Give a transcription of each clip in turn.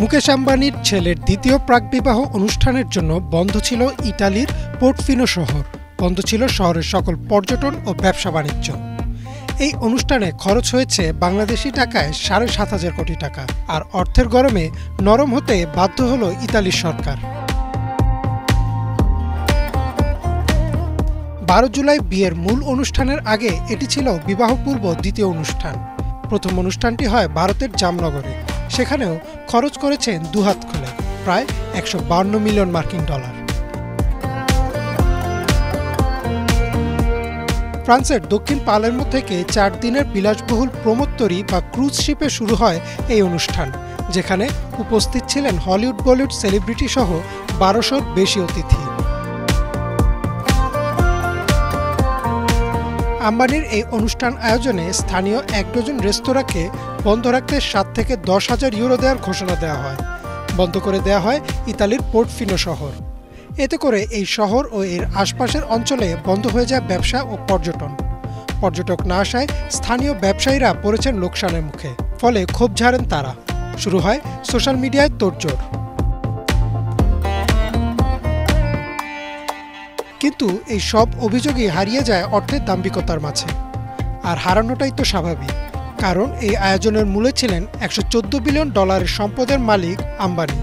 মুকেশ আম্বানির ছেলের দ্বিতীয় প্রাকবিবাহ অনুষ্ঠানের জন্য বন্ধ ছিল ইতালির পোর্টফিনো শহর, বন্ধ ছিল শহরের সকল পর্যটন ও ব্যবসা বাণিজ্য। এই অনুষ্ঠানে খরচ হয়েছে বাংলাদেশি টাকায় ৭,৫০০ কোটি টাকা। আর অর্থের গরমে নরম হতে বাধ্য হল ইতালির সরকার। ১২ জুলাই বিয়ের মূল অনুষ্ঠানের আগে এটি ছিল বিবাহপূর্ব দ্বিতীয় অনুষ্ঠান। প্রথম অনুষ্ঠানটি হয় ভারতের জামনগরে। সেখানেও খরচ করেছেন দুহাত খুলে প্রায় ১৫২ মিলিয়ন মার্কিন ডলার। ফ্রান্সের দক্ষিণ পালের্মো থেকে ৪ দিনের বিলাসবহুল প্রমোত্তরি বা ক্রুজ শিপে শুরু হয় এই অনুষ্ঠান, যেখানে উপস্থিত ছিলেন হলিউড বলিউড সেলিব্রিটি সহ ১২০০-র বেশি অতিথি। আম্বানির এই অনুষ্ঠান আয়োজনে স্থানীয় ১ ডজন রেস্তোরাঁকে বন্ধ রাখতে ৭ থেকে ১০,০০০ ইউরো দেওয়ার ঘোষণা দেওয়া হয়। বন্ধ করে দেওয়া হয় ইতালির পোর্টফিনো শহর। এতে করে এই শহর ও এর আশপাশের অঞ্চলে বন্ধ হয়ে যায় ব্যবসা ও পর্যটন। পর্যটক না আসায় স্থানীয় ব্যবসায়ীরা পড়েছেন লোকসানের মুখে, ফলে ক্ষোভ ঝাড়েন তারা। শুরু হয় সোশ্যাল মিডিয়ায় তোড়জোড়। কিন্তু এই সব অভিযোগই হারিয়ে যায় অর্থের দাম্ভিকতার মাঝে। আর হারানোটাই তো স্বাভাবিক, কারণ এই আয়োজনের মূলে ছিলেন ১১৪ বিলিয়ন ডলারের সম্পদের মালিক আম্বানি,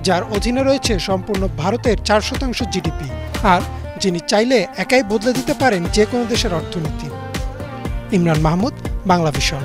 যার অধীনে রয়েছে সম্পূর্ণ ভারতের ৪% জিডিপি, আর যিনি চাইলে একাই বদলে দিতে পারেন যে কোনো দেশের অর্থনীতি। ইমরান মাহমুদ, বাংলা ভিশন।